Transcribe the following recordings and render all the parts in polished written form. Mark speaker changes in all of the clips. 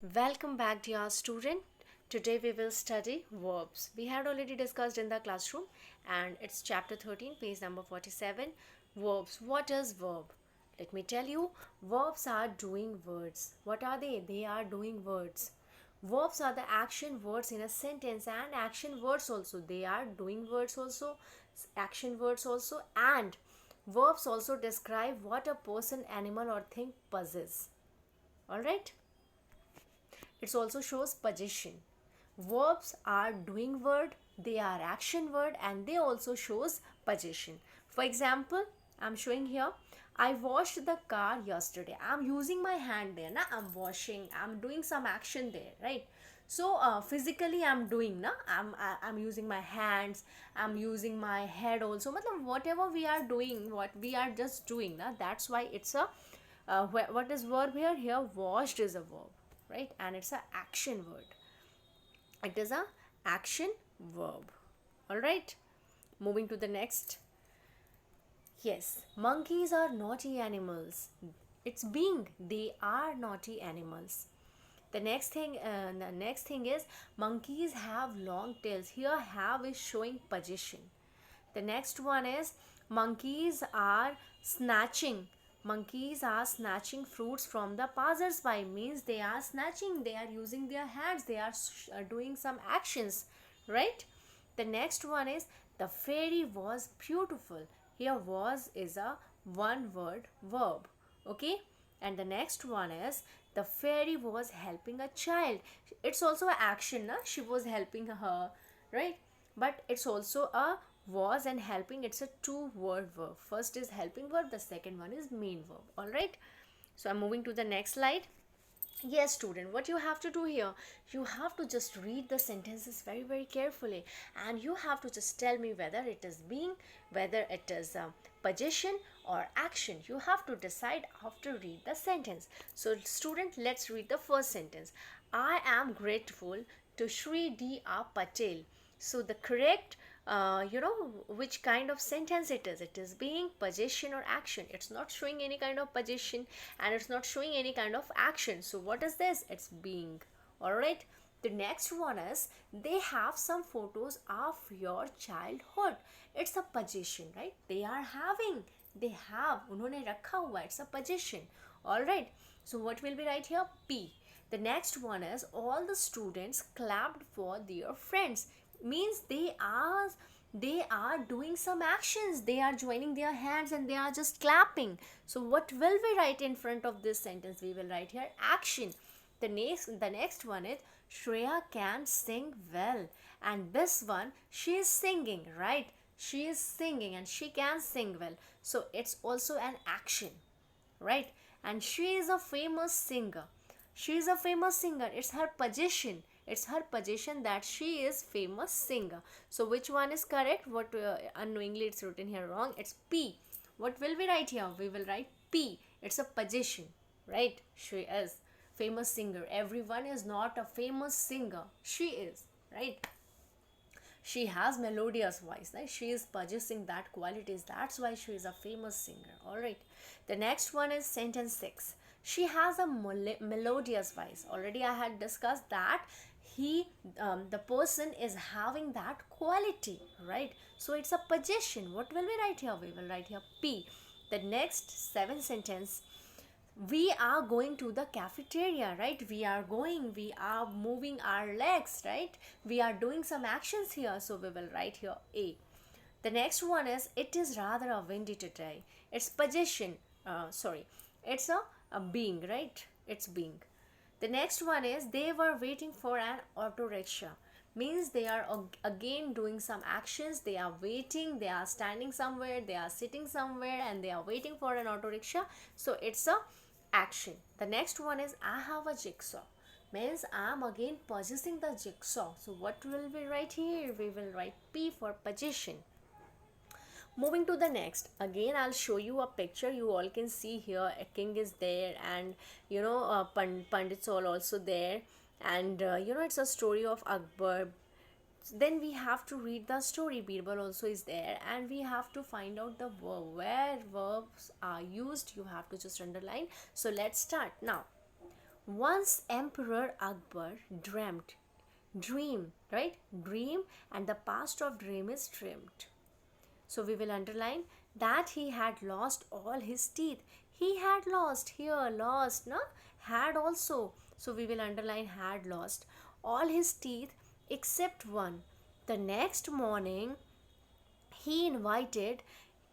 Speaker 1: Welcome back, dear student. Today we will study verbs. We had already discussed in the classroom and it's chapter 13, page number 47. Verbs. What is verb? Let me tell you, verbs are doing words. What are they? They are doing words. Verbs are the action words in a sentence and action words also. They are doing words also, action words also, and verbs also describe what a person, animal, or thing possesses. Alright? It also shows position. Verbs are doing word, they are action word, and they also shows position. For example, I'm showing here, I washed the car yesterday. I'm using my hand there, na? I'm washing, I'm doing some action there, right? So physically I'm doing, na? I'm using my hands, I'm using my head also. Matlab, whatever we are doing, what we are just doing, na? That's why it's a what is verb here? Here washed is a verb, right? And it's a action word. It is a action verb. All right, moving to the next. Yes, monkeys are naughty animals. It's being, they are naughty animals. The next thing is monkeys have long tails. Here have is showing position. The next one is monkeys are snatching. Monkeys are snatching fruits from the passers-by. Means they are snatching. They are using their hands. They are doing some actions, right? The next one is the fairy was beautiful. Here was is a one word verb. Okay, and the next one is the fairy was helping a child. It's also an action, na? She was helping her, right? But it's also a was and helping. It's a two word verb. First is helping verb, the second one is main verb. All right, so I'm moving to the next slide. Yes, student, what you have to do here, you have to just read the sentences very, very carefully, and you have to just tell me whether it is being, whether it is position or action. You have to decide after read the sentence. So, student, let's read the first sentence. I am grateful to Shri D.R. Patel. So, the correct which kind of sentence it is being, position, or action. It's not showing any kind of position and it's not showing any kind of action. So what is this? It's being. All right, the next one is they have some photos of your childhood. It's a position, right? They are having, they have, उन्होंने रखा हुआ. It's a position. All right, so what will be right here? P. The next one is all the students clapped for their friends. Means they are doing some actions. They are joining their hands and they are just clapping. So what will we write in front of this sentence? We will write here action. The next one is Shreya can sing well, and this one, she is singing, right? She is singing and she can sing well, so it's also an action, right? And she is a famous singer. She is a famous singer. It's her position. It's her position that she is famous singer. So which one is correct? What unknowingly it's written here wrong. It's P. What will we write here? We will write P. It's a position, right? She is famous singer. Everyone is not a famous singer. She is, right? She has melodious voice, right? She is possessing that qualities. That's why she is a famous singer. All right, the next one is sentence 6. She has a melodious voice. Already I had discussed that he the person is having that quality, right? So it's a possession. What will we write here? We will write here P. The next 7 sentence, we are going to the cafeteria, right? We are moving our legs, right? We are doing some actions here, so we will write here A. The next one is it is rather a windy today. It's position, sorry, it's a being, right? It's being. The next one is they were waiting for an auto rickshaw. Means they are again doing some actions. They are waiting, they are standing somewhere, they are sitting somewhere, and they are waiting for an auto rickshaw. So it's a action. The next one is I have a jigsaw. Means I am again possessing the jigsaw. So what will we write here? We will write P for position. Moving to the next, again I'll show you a picture. You all can see here a king is there, and pandits all also there, and it's a story of Akbar. Then we have to read the story. Birbal also is there, and we have to find out the verb, where verbs are used. You have to just underline. So let's start now. Once Emperor Akbar dream, right? Dream, and the past of dream is dreamt. So we will underline that he had lost all his teeth. He had lost, here lost, no? Had also. So we will underline had lost all his teeth except one. The next morning he invited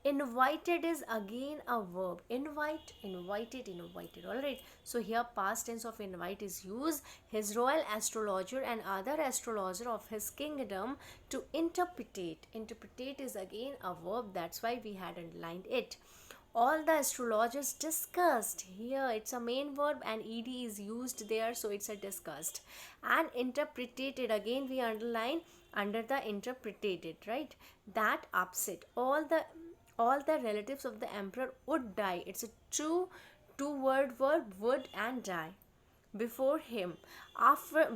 Speaker 1: is again a verb. Invited. All right, so here past tense of invite is used. His royal astrologer and other astrologer of his kingdom to interpretate is again a verb. That's why we had underlined it. All the astrologers discussed, here it's a main verb and ed is used there, so it's a discussed. And interpreted, again we underline under the interpreted, right? That upset all the relatives of the emperor would die. It's a two word verb, would and die before him. After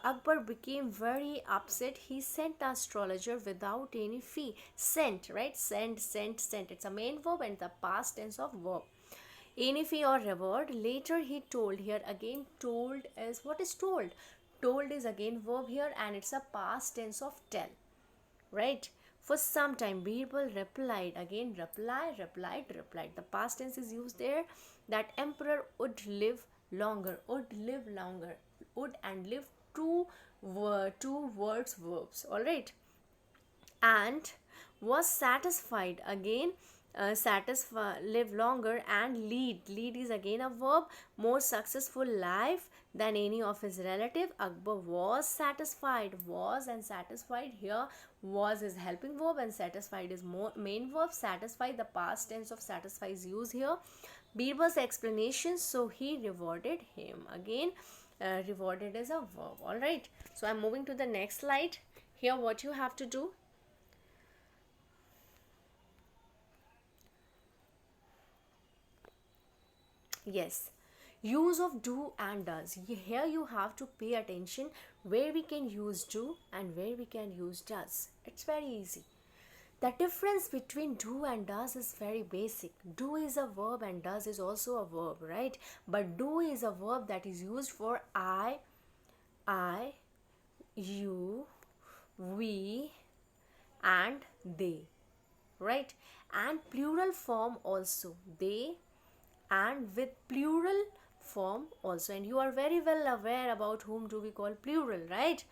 Speaker 1: Akbar became very upset, he sent the astrologer without any fee. Sent, right? Sent. It's a main verb and the past tense of verb. Any fee or reward. Later he told, here again told is, what is told? Told is again verb here and it's a past tense of tell, right? For some time Birbal replied, again replied. The past tense is used there, that emperor would live longer. Would and live, two words verbs, all right. And was satisfied, again satisfy, live longer, and lead is again a verb, more successful life than any of his relative. Akbar was satisfied, was and satisfied, here was is helping verb and satisfied is more main verb. Satisfy, the past tense of satisfy is used here. Birbal's explanation, so he rewarded him, again rewarded is a verb, all right. So I'm moving to the next slide. Here what you have to do, yes, use of do and does. Here you have to pay attention where we can use do and where we can use does. It's very easy. The difference between do and does is very basic. Do is a verb and does is also a verb, right? But do is a verb that is used for I, you, we, and they, right? And plural form also, they, and with plural form also. And you are very well aware about whom do we call plural, right?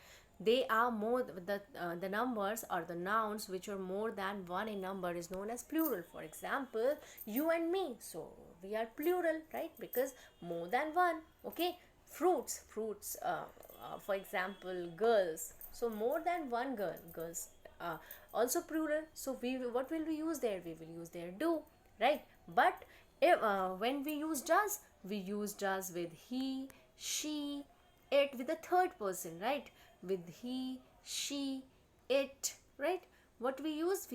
Speaker 1: They are more, the numbers or the nouns which are more than one in number is known as plural. For example, you and me, so we are plural, right? Because more than one. Okay, fruits, for example, girls, so more than one girls, also plural. So we, what will we use there? We will use there do, right? But if, when we use does with he, she, it, with the third person, right? With he, she, it, right? What we use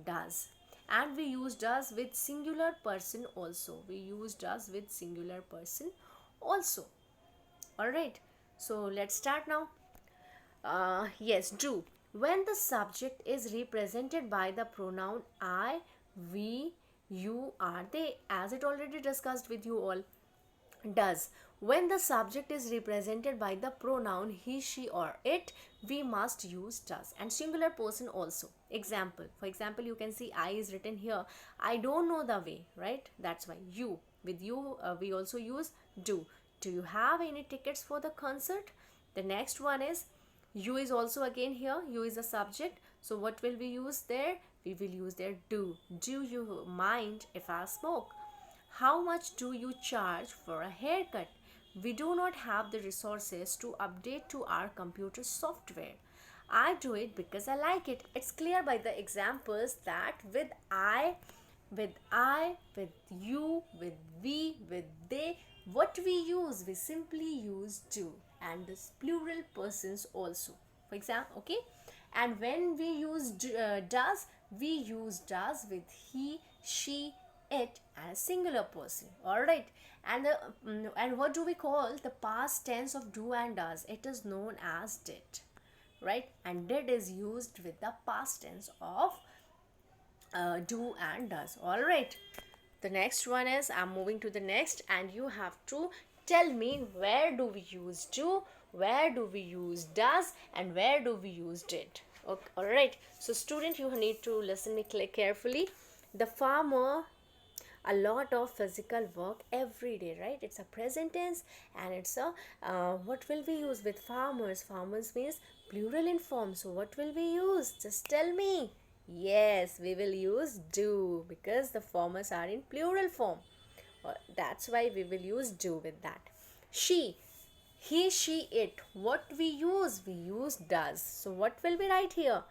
Speaker 1: does. And we use does with singular person also. All right, so let's start now. Yes, do. When the subject is represented by the pronoun I, we, you, are, they, as it already discussed with you all. Does. When the subject is represented by the pronoun he, she, or it, we must use does. And singular person also. Example. For example, you can see I is written here. I don't know the way, right? That's why. You. With you, we also use do. Do you have any tickets for the concert? The next one is you is also again here. You is a subject. So what will we use there? We will use there do. Do you mind if I smoke? How much do you charge for a haircut? We do not have the resources to update to our computer software. I do it because I like it. It's clear by the examples that with you, with we, with they, what we use, we simply use do. And this plural persons also. For example, okay? And when we use does, we use does with he, she, it, and a singular person. All right. And and what do we call the past tense of do and does? It is known as did, right? And did is used with the past tense of do and does. All right. The next one is, I'm moving to the next, and you have to tell me, where do we use do, where do we use does, and where do we use did? Okay, all right. So student, you need to listen me carefully. The farmer a lot of physical work every day, right? It's a present tense, and it's a what will we use with farmers? Farmers means plural in form. So what will we use? Just tell me. Yes, we will use do, because the farmers are in plural form. That's why we will use do with that. She, he, she, it. What we use? We use does. So what will we write here?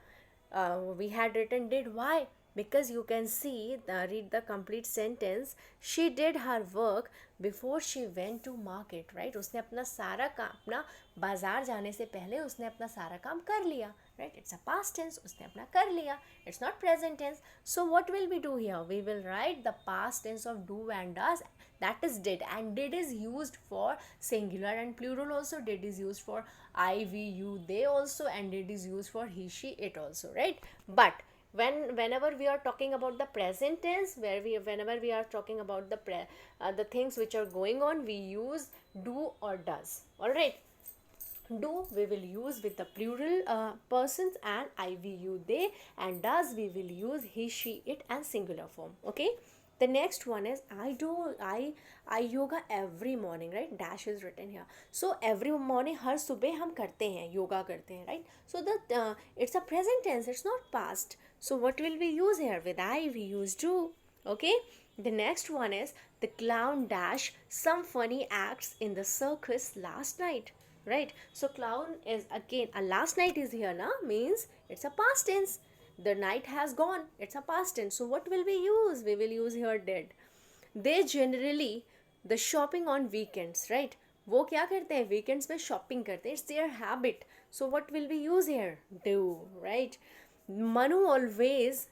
Speaker 1: We had written did. Why? Because you can see, read the complete sentence. She did her work before she went to market, right? उसने अपना सारा काम, अपना बाजार जाने से पहले उसने अपना सारा काम कर लिया, right? It's a past tense. उसने अपना कर लिया. It's not present tense. So what will we do here? We will write the past tense of do and does. That is did, and did is used for singular and plural also. Did is used for I, we, you, they also, and did is used for he, she, it also, right? But whenever we are talking about the present tense, whenever we are talking about the things which are going on, we use do or does. All right. Do we will use with the plural persons and I, we, you, they, and does we will use he, she, it, and singular form. Okay. The next one is I yoga every morning, right? Dash is written here. So every morning, हर सुबह हम करते हैं, योगा करते हैं, right? So the it's a present tense, it's not past. So what will we use here? With I we use do. Okay. The next one is the clown dash some funny acts in the circus last night, right? So clown is again a last night is here now, means it's a past tense. The night has gone, it's a past tense. So what will we use? We will use here did. They generally the shopping on weekends, right? वो क्या करते हैं? Weekends में shopping करते हैं. It's their habit. So what will we use here? Do, right? Manu always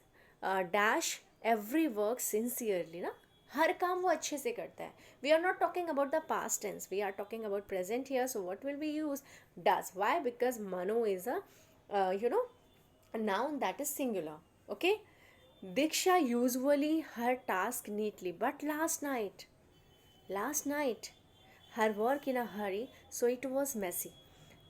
Speaker 1: dash every work sincerely, ना? हर काम वो अच्छे से करता है. We are not talking about the past tense. We are talking about present here. So what will we use? Does. Why? Because Manu is a a noun that is singular. Okay. Diksha usually her task neatly, but last night her work in a hurry, so it was messy.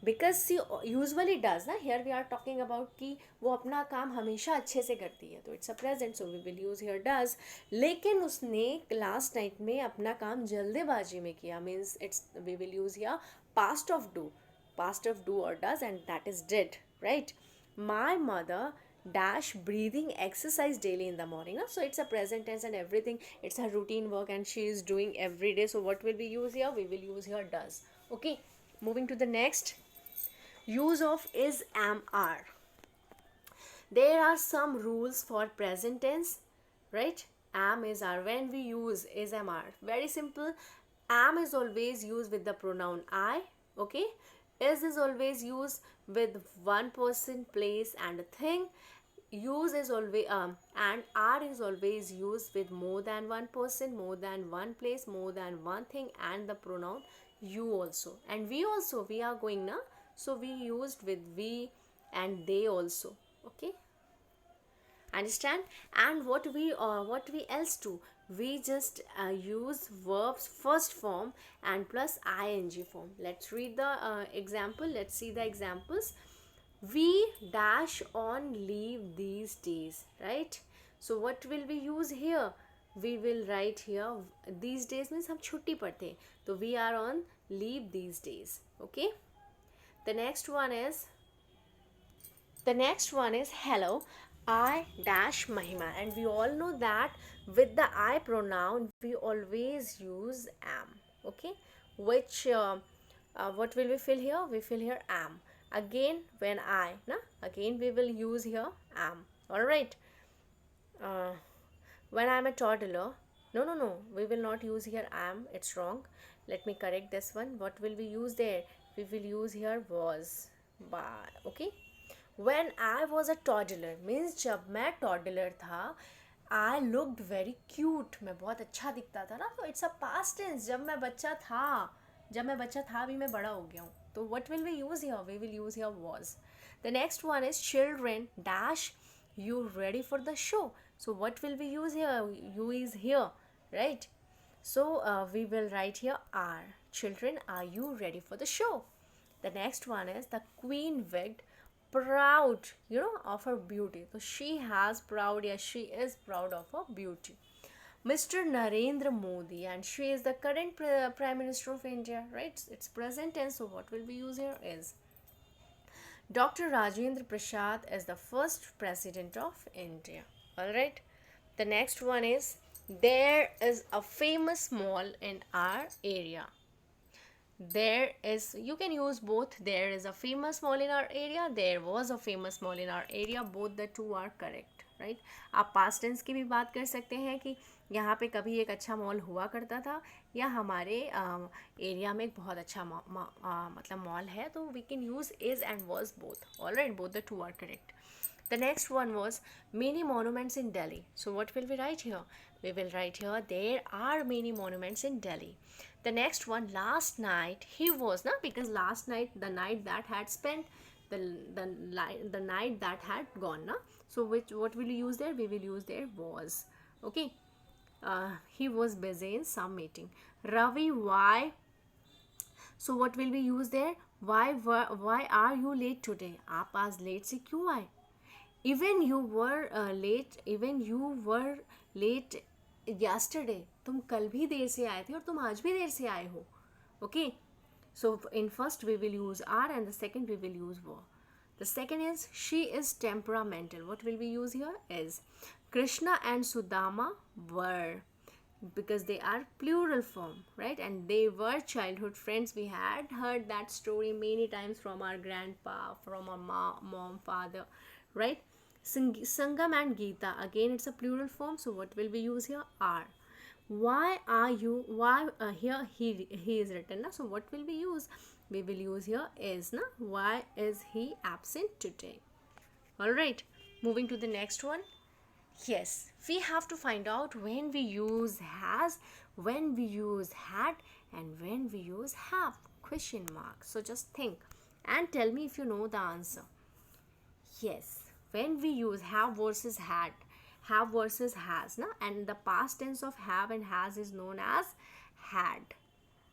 Speaker 1: Because she usually does ना, here we are talking about कि वो अपना काम हमेशा अच्छे से करती है, तो it's a present, so we will use here does. लेकिन उसने last night में अपना काम जल्दबाजी में किया, means it's we will use here past of do or does, and that is did, right? My mother dash breathing exercise daily in the morning, so it's a present tense and everything, it's her routine work and she is doing every day. So what will we use here? We will use here does. Okay, moving to the next, use of is, am, are. There are some rules for present tense, right? Am, is, are. When we use is, am, are, very simple. Am is always used with the pronoun I. Okay, is always used with one person, place, and a thing. Use is always and are is always used with more than one person, more than one place, more than one thing, and the pronoun you also. And we also, we are going now, so we used with we and they also. Okay, understand? And what we else do? We just use verbs first form and plus ing form. Let's read the example. Let's see the examples. We dash on leave these days, right? So what will we use here? We will write here these days means हम छुट्टी पढ़ते हैं, तो we are on leave these days. Okay. The next one is hello, I dash Mahima, and we all know that with the I pronoun we always use am. Okay, which what will we fill here? We fill here am. Again, when I, again we will use here am. All right. When I am a toddler, no, we will not use here am. It's wrong. Let me correct this one. What will we use there? We will use here was. Okay. When I was a toddler means जब मैं toddler था, I looked very cute. मैं बहुत अच्छा दिखता था ना, तो it's a past tense. जब मैं बच्चा था अभी मैं बड़ा हो गया हूँ, तो what will we use here? We will use here was. The next one is children dash you ready for the show. So what will we use here? You is here, right? So we will write here are. children, are you ready for the show? The next one is the queen wigged, proud, of her beauty. So she has proud, yes, she is proud of her beauty. Mr. Narendra Modi, and she is the current Prime Minister of India, right? It's present tense, so what will we use here is Dr. Rajendra Prasad is the first president of India. Alright. The next one is there is a famous mall in our area. There is, you can use both. There is a famous mall in our area, there was a famous mall in our area. Both the two are correct, right? आप past tense की भी बात कर सकते हैं कि यहाँ पे कभी एक अच्छा मॉल हुआ करता था, या हमारे एरिया में एक बहुत अच्छा मतलब मॉल है, तो we can use is and was both. Alright, both the two are correct. The next one was many monuments in Delhi. So what will we write here? We will write here there are many monuments in Delhi. The next one, last night he was, because last night, the night that had spent, the night that had gone, so what will you use there? We will use there was. Okay. He was busy in some meeting. Ravi, why? So what will we use there? Why are you late today? आप आज late से क्यों आए? Even you were late yesterday. तुम कल भी देर से आए थे और तुम आज भी देर से आए हो. Okay. So in first we will use are, and the second we will use were. The second is she is temperamental. What will we use here is Krishna and Sudama were, because they are plural form, right? And they were childhood friends. We had heard that story many times from our grandpa, from our mom, father, right? Sangam and Geeta, again it's a plural form, so what will we use here? Are. Why are you, why here he is written, so what will we use? We will use here is, why is he absent today? Alright, moving to the next one. Yes, we have to find out when we use has, when we use had, and when we use have, question mark. So just think and tell me if you know the answer. Yes, when we use have versus had, have versus has, and the past tense of have and has is known as had.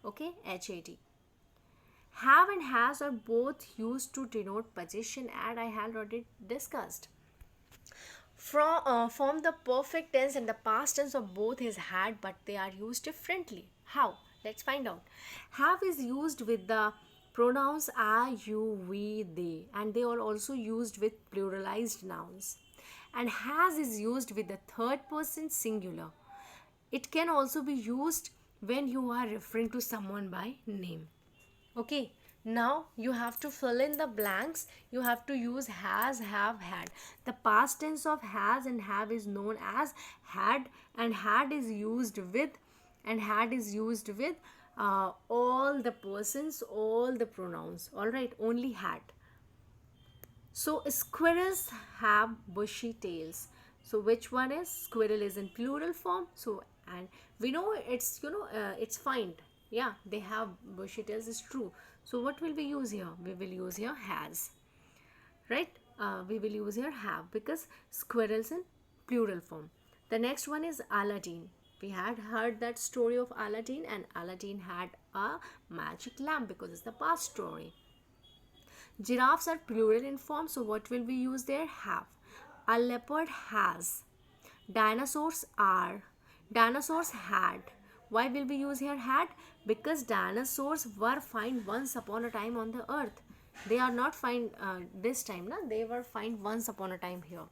Speaker 1: Okay, HAD. Have and has are both used to denote position, and I had already discussed. From the perfect tense and the past tense of both is had, but they are used differently. How? Let's find out. Have is used with the pronouns I, you, we, they, and they are also used with pluralized nouns. And has is used with the third person singular. It can also be used when you are referring to someone by name. Okay, now you have to fill in the blanks. You have to use has, have, had. The past tense of has and have is known as had, and had is used with, all the persons, all the pronouns. Alright, only had. So squirrels have bushy tails. So which one is? Squirrel is in plural form. So, and we know it's, it's find. Yeah, they have bushy tails is true. So what will we use here? We will use here has. Right? We will use here have, because squirrels in plural form. The next one is Aladdin. We had heard that story of Aladdin, and Aladdin had a magic lamp because it's the past story. Giraffes are plural in form, so what will we use there? Have. A leopard has. Dinosaurs are. Dinosaurs had. Why will we use here had? Because dinosaurs were found once upon a time on the earth. They are not found this time, they were found once upon a time here.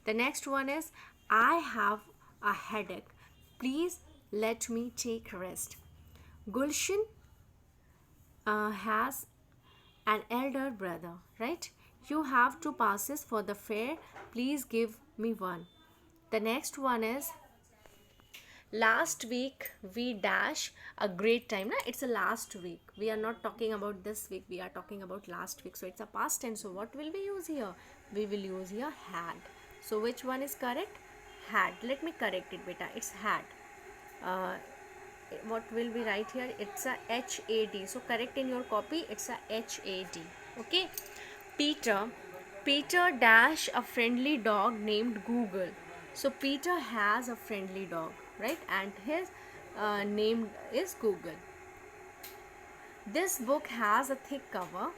Speaker 1: The next one is I have a headache. Please let me take rest. Gulshan has an elder brother, right? You have 2 passes for the fair. Please give me one. The next one is last week we dash a great time. It's a last week. We are not talking about this week. We are talking about last week. So it's a past tense. So what will we use here? We will use here had. So which one is correct? Had. Let me correct it, beta. It's had. What will we write here? It's a HAD. So correct in your copy. It's a HAD. Okay. Peter dash a friendly dog named Google. So Peter has a friendly dog, right? And his name is Google. This book has a thick cover.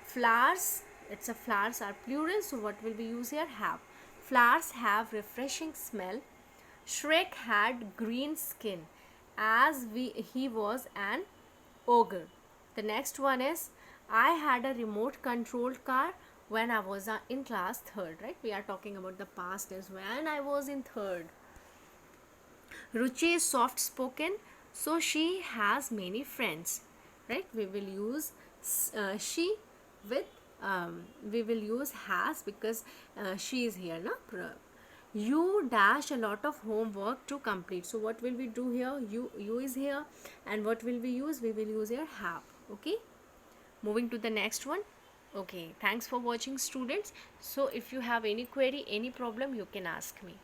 Speaker 1: Flowers, it's a flowers are plural, so what will we use here? Have. Flowers have refreshing smell. Shrek had green skin as he was an ogre. The next one is, I had a remote controlled car when I was in class 3rd, right? We are talking about the past as when I was in 3rd. Ruchi is soft spoken, so she has many friends, right? We will use she with we will use has because she is here, no? You dash a lot of homework to complete. So what will we do here? You is here, and what will we use? We will use here have. Okay. Moving to the next one. Okay. Thanks for watching, students. So if you have any query, any problem, you can ask me.